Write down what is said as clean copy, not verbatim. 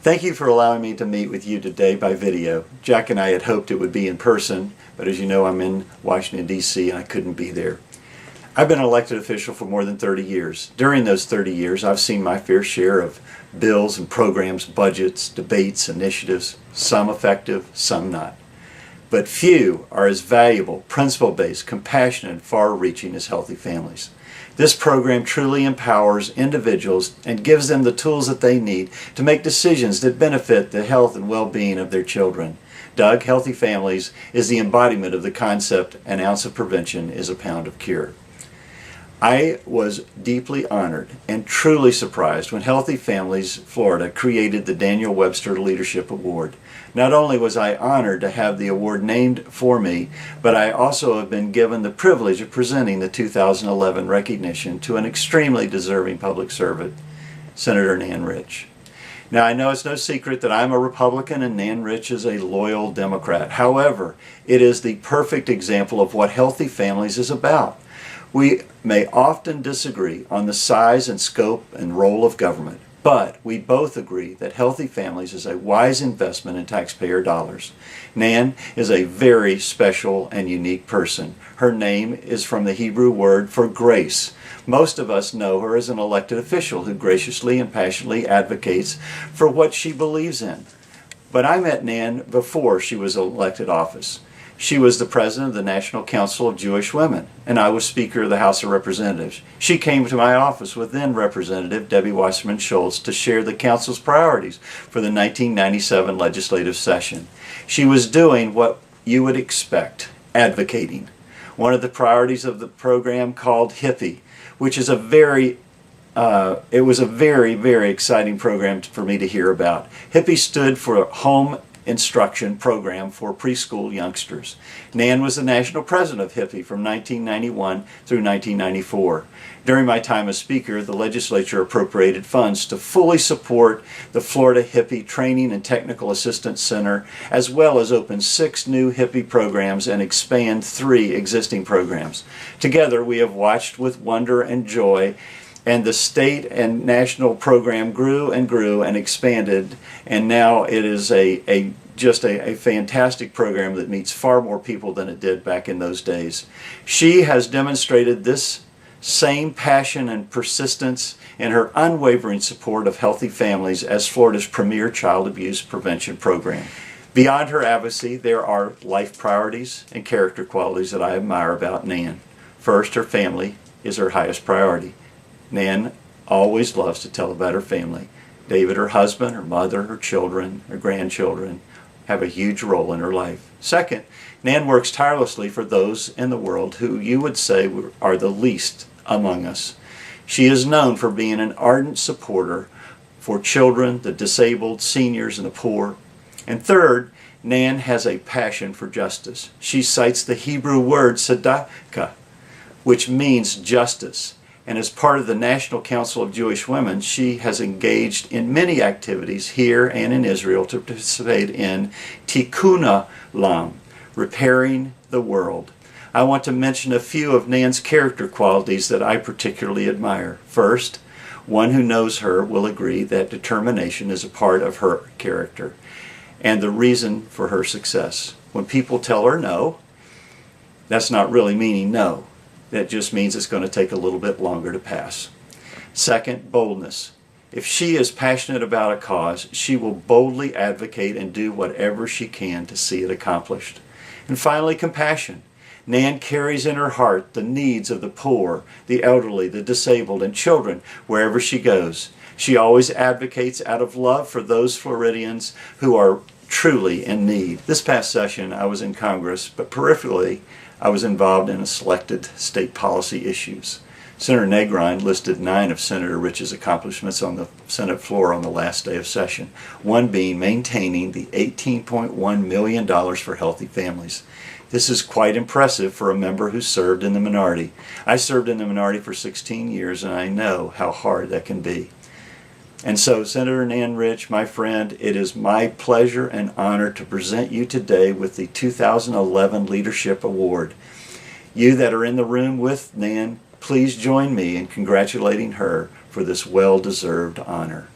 Thank you for allowing me to meet with you today by video. Jack and I had hoped it would be in person, but as you know, I'm in Washington, D.C. and I couldn't be there. I've been an elected official for more than 30 years. During those 30 years, I've seen my fair share of bills and programs, budgets, debates, initiatives, some effective, some not. But few are as valuable, principle-based, compassionate, and far-reaching as Healthy Families. This program truly empowers individuals and gives them the tools that they need to make decisions that benefit the health and well-being of their children. Doug, Healthy Families is the embodiment of the concept, an ounce of prevention is a pound of cure. I was deeply honored and truly surprised when Healthy Families Florida created the Daniel Webster Leadership Award. Not only was I honored to have the award named for me, but I also have been given the privilege of presenting the 2011 recognition to an extremely deserving public servant, Senator Nan Rich. Now, I know it's no secret that I'm a Republican and Nan Rich is a loyal Democrat. However, it is the perfect example of what Healthy Families is about. We may often disagree on the size and scope and role of government, but we both agree that Healthy Families is a wise investment in taxpayer dollars. Nan is a very special and unique person. Her name is from the Hebrew word for grace. Most of us know her as an elected official who graciously and passionately advocates for what she believes in. But I met Nan before she was elected office. She was the president of the National Council of Jewish Women, and I was Speaker of the House of Representatives. She came to my office with then Representative Debbie Wasserman Schultz to share the Council's priorities for the 1997 legislative session. She was doing what you would expect, advocating. One of the priorities of the program called HIPPY, which is it was a very, very exciting program for me to hear about. HIPPY stood for Home Instruction Program for Preschool Youngsters. Nan was the national president of HIPPY from 1991 through 1994. During my time as Speaker, the legislature appropriated funds to fully support the Florida HIPPY Training and Technical Assistance Center, as well as open 6 new HIPPY programs and expand 3 existing programs. Together, we have watched with wonder and joy, and the state and national program grew and expanded, and now it is just a fantastic program that meets far more people than it did back in those days. She has demonstrated this same passion and persistence in her unwavering support of Healthy Families as Florida's premier child abuse prevention program. Beyond her advocacy, there are life priorities and character qualities that I admire about Nan. First, her family is her highest priority. Nan always loves to tell about her family. David, her husband, her mother, her children, her grandchildren have a huge role in her life. Second, Nan works tirelessly for those in the world who you would say are the least among us. She is known for being an ardent supporter for children, the disabled, seniors, and the poor. And third, Nan has a passion for justice. She cites the Hebrew word tzedakah, which means justice. And as part of the National Council of Jewish Women, she has engaged in many activities here and in Israel to participate in Tikkun Olam, repairing the world. I want to mention a few of Nan's character qualities that I particularly admire. First, one who knows her will agree that determination is a part of her character and the reason for her success. When people tell her no, that's not really meaning no. That just means it's going to take a little bit longer to pass. Second, boldness. If she is passionate about a cause, she will boldly advocate and do whatever she can to see it accomplished. And finally, compassion. Nan carries in her heart the needs of the poor, the elderly, the disabled, and children wherever she goes. She always advocates out of love for those Floridians who are truly in need. This past session, I was in Congress, but peripherally, I was involved in selected state policy issues. Senator Negron listed 9 of Senator Rich's accomplishments on the Senate floor on the last day of session, one being maintaining the $18.1 million for Healthy Families. This is quite impressive for a member who served in the minority. I served in the minority for 16 years, and I know how hard that can be. And so, Senator Nan Rich, my friend, it is my pleasure and honor to present you today with the 2011 Leadership Award. You that are in the room with Nan, please join me in congratulating her for this well-deserved honor.